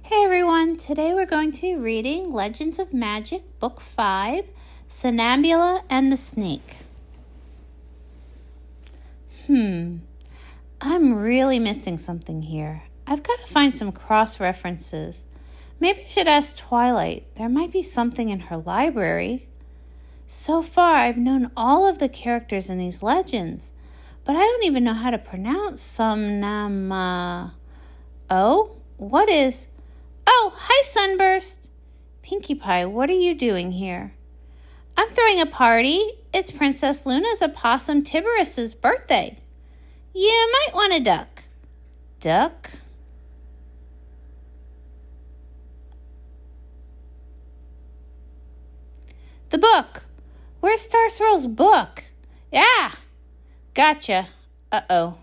Hey everyone, today we're going to be reading Legends of Magic, Book 5, Somnambula and the Snake. I'm really missing something here. I've got to find some cross-references. Maybe I should ask Twilight. There might be something in her library. So far, I've known all of the characters in these legends, but I don't even know how to pronounce Somnambula. Oh, hi, Sunburst. Pinkie Pie, what are you doing here? I'm throwing a party. It's Princess Luna's opossum Tiberis's birthday. You might want to duck. Duck? The book. Where's Star Swirl's book? Yeah, gotcha. Uh-oh.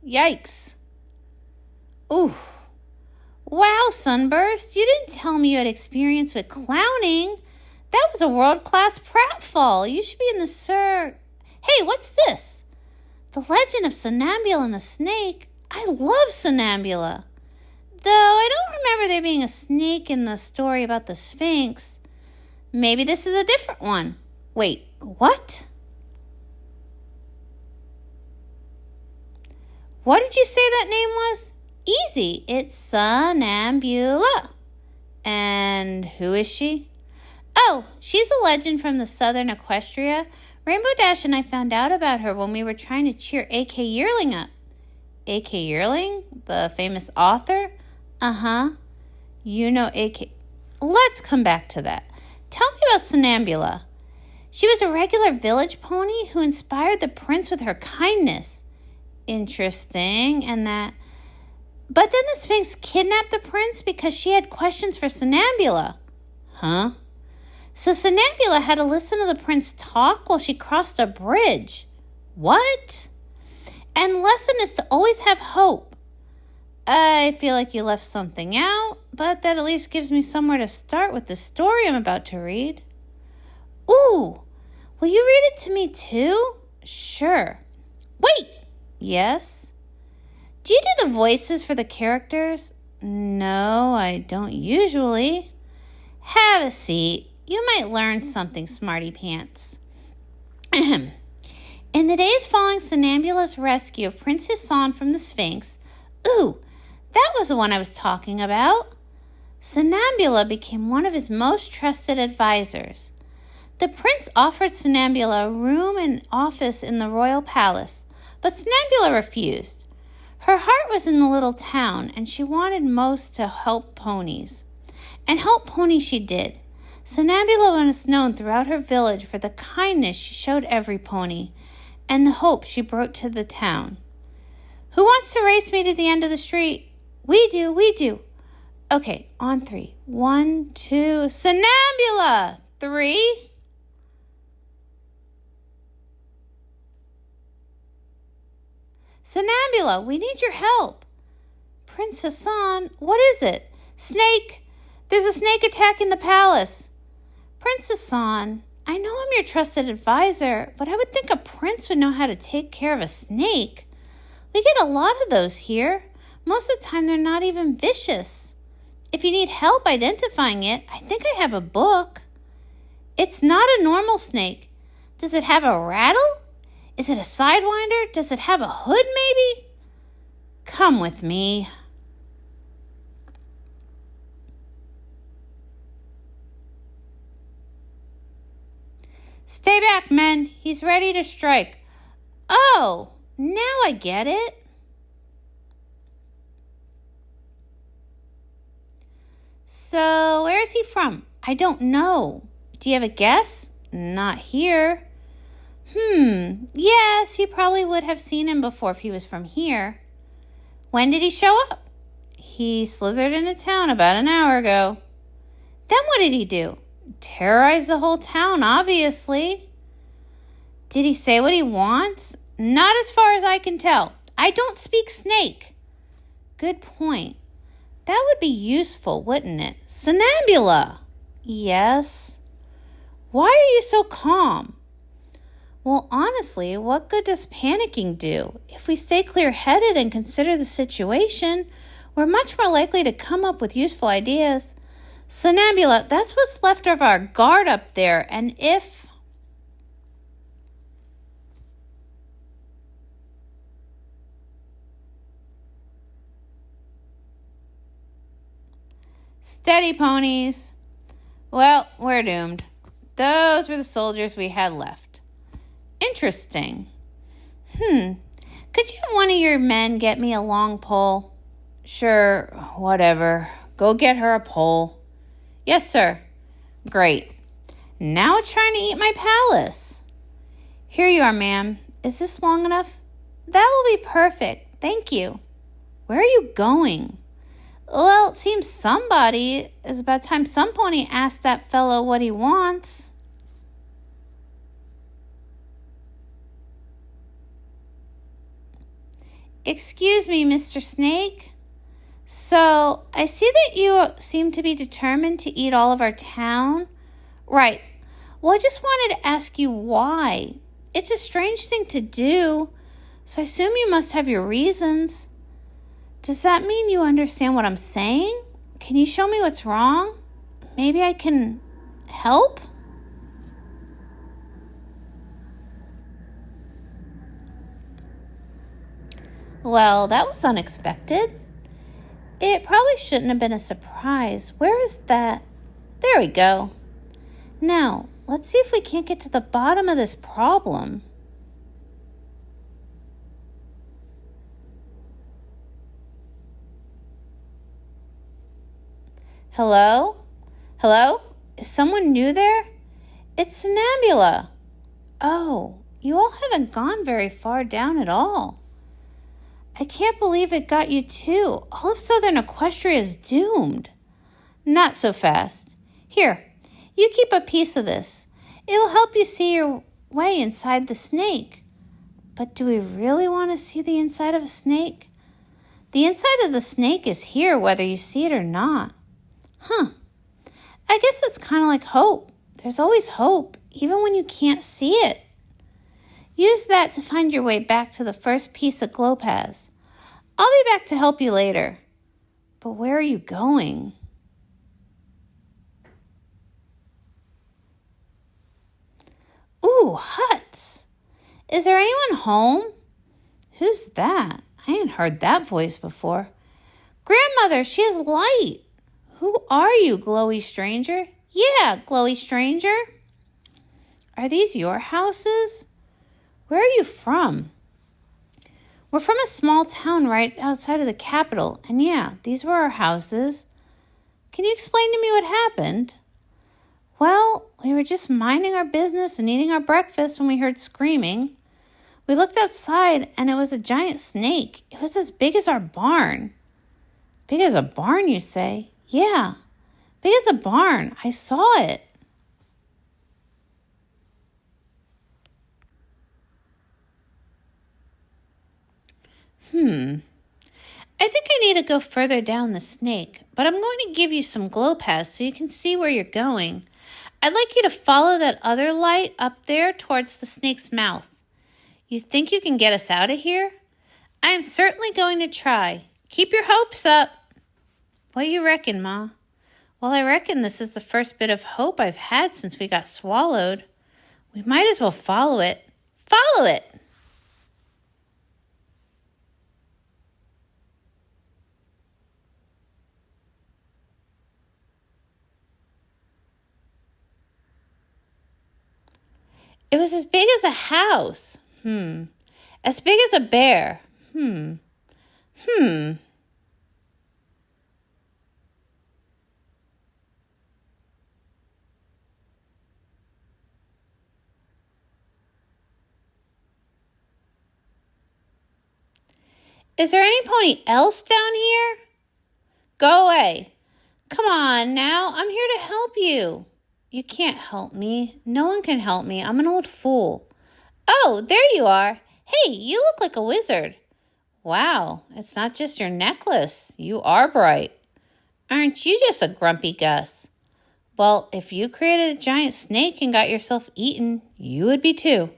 Yikes. Ooh. Wow, Sunburst, you didn't tell me you had experience with clowning. That was a world-class pratfall. You should be in the Hey, what's this? The Legend of Somnambula and the Snake. I love Somnambula. Though I don't remember there being a snake in the story about the Sphinx. Maybe this is a different one. Wait, what? What did you say that name was? Easy. It's Somnambula. And who is she? Oh, she's a legend from the southern Equestria. Rainbow Dash and I found out about her when we were trying to cheer A.K. Yearling up. A.K. Yearling? The famous author? Uh-huh. You know A.K. Let's come back to that. Tell me about Somnambula. She was a regular village pony who inspired the prince with her kindness. Interesting, But then the Sphinx kidnapped the prince because she had questions for Somnambula. Huh? So Somnambula had to listen to the prince talk while she crossed a bridge. What? And lesson is to always have hope. I feel like you left something out, but that at least gives me somewhere to start with the story I'm about to read. Ooh, will you read it to me too? Sure. Wait! Yes? Do you do the voices for the characters? No, I don't usually. Have a seat. You might learn something, smarty pants. In the days following Somnambula's rescue of Prince Hassan from the Sphinx, that was the one I was talking about. Somnambula became one of his most trusted advisors. The prince offered Somnambula a room and office in the royal palace, but Somnambula refused. Her heart was in the little town, and she wanted most to help ponies. And help ponies she did. Somnambula was known throughout her village for the kindness she showed every pony, and the hope she brought to the town. Who wants to race me to the end of the street? We do. Okay, on 3. 1, 2, Somnambula! 3... Somnambula, we need your help. Prince Hassan, what is it? Snake! There's a snake attacking the palace. Prince Hassan, I know I'm your trusted advisor, but I would think a prince would know how to take care of a snake. We get a lot of those here. Most of the time, they're not even vicious. If you need help identifying it, I think I have a book. It's not a normal snake. Does it have a rattle? Is it a sidewinder? Does it have a hood, maybe? Come with me. Stay back, men. He's ready to strike. Oh, now I get it. So, where is he from? I don't know. Do you have a guess? Not here. Yes, you probably would have seen him before if he was from here. When did he show up? He slithered into town about an hour ago. Then what did he do? Terrorize the whole town, obviously. Did he say what he wants? Not as far as I can tell. I don't speak snake. Good point. That would be useful, wouldn't it? Somnambula! Yes? Why are you so calm? Well, honestly, what good does panicking do? If we stay clear-headed and consider the situation, we're much more likely to come up with useful ideas. Somnambula, that's what's left of our guard up there, and if... Steady, ponies. Well, we're doomed. Those were the soldiers we had left. Interesting. Could you have one of your men get me a long pole? Sure, whatever. Go get her a pole. Yes, sir. Great. Now it's trying to eat my palace. Here you are, ma'am. Is this long enough? That will be perfect. Thank you. Where are you going? Well, it seems it's about time some pony asks that fellow what he wants. Excuse me, Mr. Snake. So, I see that you seem to be determined to eat all of our town. Right. Well, I just wanted to ask you why. It's a strange thing to do, so I assume you must have your reasons. Does that mean you understand what I'm saying? Can you show me what's wrong? Maybe I can help? Well, that was unexpected. It probably shouldn't have been a surprise. Where is that? There we go. Now, let's see if we can't get to the bottom of this problem. Hello? Hello? Is someone new there? It's Somnambula. Oh, you all haven't gone very far down at all. I can't believe it got you too. All of Southern Equestria is doomed. Not so fast. Here, you keep a piece of this. It will help you see your way inside the snake. But do we really want to see the inside of a snake? The inside of the snake is here whether you see it or not. I guess it's kind of like hope. There's always hope, even when you can't see it. Use that to find your way back to the first piece of Glopaz. I'll be back to help you later. But where are you going? Ooh, huts. Is there anyone home? Who's that? I ain't heard that voice before. Grandmother, she is light. Who are you, glowy stranger? Yeah, glowy stranger. Are these your houses? Where are you from? We're from a small town right outside of the capital, and yeah, these were our houses. Can you explain to me what happened? Well, we were just minding our business and eating our breakfast when we heard screaming. We looked outside, and it was a giant snake. It was as big as our barn. Big as a barn, you say? Yeah, big as a barn. I saw it. I think I need to go further down the snake, but I'm going to give you some glow paths so you can see where you're going. I'd like you to follow that other light up there towards the snake's mouth. You think you can get us out of here? I am certainly going to try. Keep your hopes up. What do you reckon, Ma? Well, I reckon this is the first bit of hope I've had since we got swallowed. We might as well follow it. Follow it! It was as big as a house. As big as a bear. Is there any pony else down here? Go away. Come on now, I'm here to help you. You can't help me. No one can help me. I'm an old fool. Oh, there you are. Hey, you look like a wizard. Wow, it's not just your necklace. You are bright. Aren't you just a grumpy Gus? Well, if you created a giant snake and got yourself eaten, you would be too.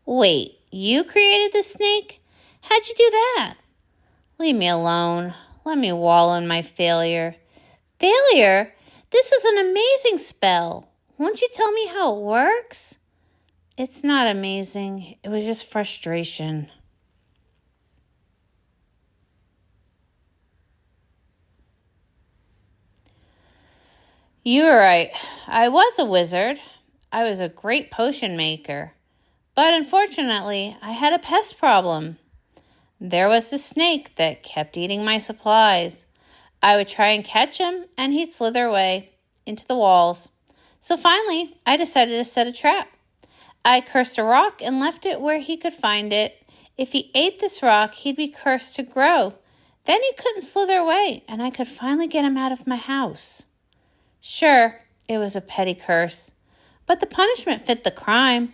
Wait, you created the snake? How'd you do that? Leave me alone. Let me wallow in my failure. Failure? This is an amazing spell. Won't you tell me how it works? It's not amazing. It was just frustration. You were right. I was a wizard. I was a great potion maker. But unfortunately, I had a pest problem. There was the snake that kept eating my supplies. I would try and catch him, and he'd slither away into the walls. So finally, I decided to set a trap. I cursed a rock and left it where he could find it. If he ate this rock, he'd be cursed to grow. Then he couldn't slither away, and I could finally get him out of my house. Sure, it was a petty curse, but the punishment fit the crime.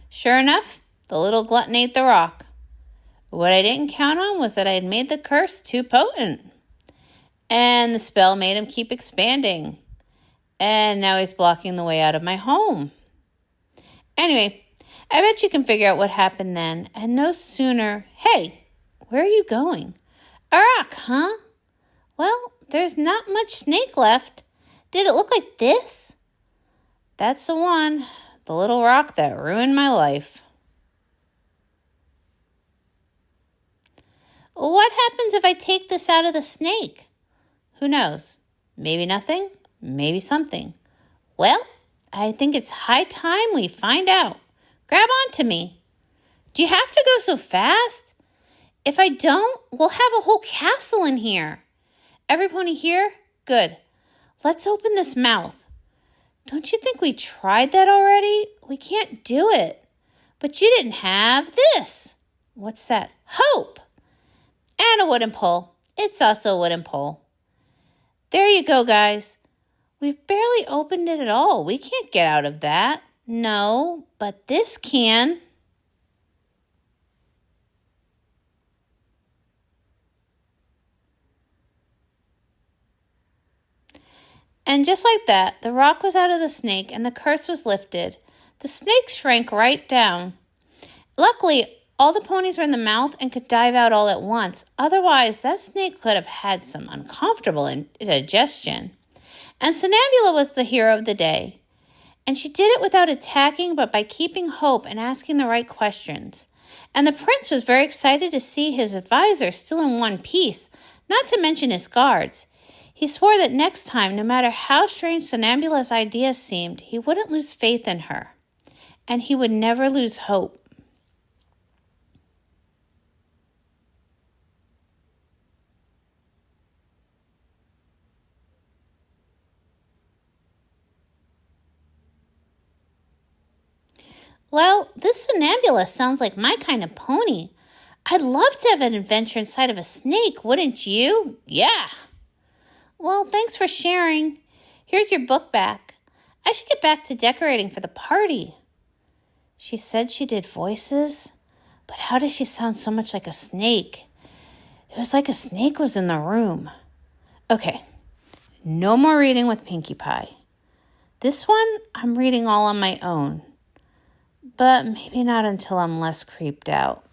Sure enough, the little glutton ate the rock. What I didn't count on was that I had made the curse too potent. And the spell made him keep expanding. And now he's blocking the way out of my home. Anyway, I bet you can figure out what happened then. And no sooner, hey, where are you going? A rock, huh? Well, there's not much snake left. Did it look like this? That's the one, the little rock that ruined my life. What happens if I take this out of the snake? Who knows? Maybe nothing, maybe something. Well, I think it's high time we find out. Grab onto me. Do you have to go so fast? If I don't, we'll have a whole castle in here. Every pony here? Good. Let's open this mouth. Don't you think we tried that already? We can't do it. But you didn't have this. What's that? Hope. And a wooden pole. It's also a wooden pole. There you go, guys. We've barely opened it at all. We can't get out of that. No, but this can. And just like that, the rock was out of the snake and the curse was lifted. The snake shrank right down. Luckily, all the ponies were in the mouth and could dive out all at once. Otherwise, that snake could have had some uncomfortable indigestion. And Somnambula was the hero of the day. And she did it without attacking, but by keeping hope and asking the right questions. And the prince was very excited to see his advisor still in one piece, not to mention his guards. He swore that next time, no matter how strange Somnambula's ideas seemed, he wouldn't lose faith in her. And he would never lose hope. Well, this Somnambula sounds like my kind of pony. I'd love to have an adventure inside of a snake, wouldn't you? Yeah. Well, thanks for sharing. Here's your book back. I should get back to decorating for the party. She said she did voices, but how does she sound so much like a snake? It was like a snake was in the room. Okay, no more reading with Pinkie Pie. This one, I'm reading all on my own. But maybe not until I'm less creeped out.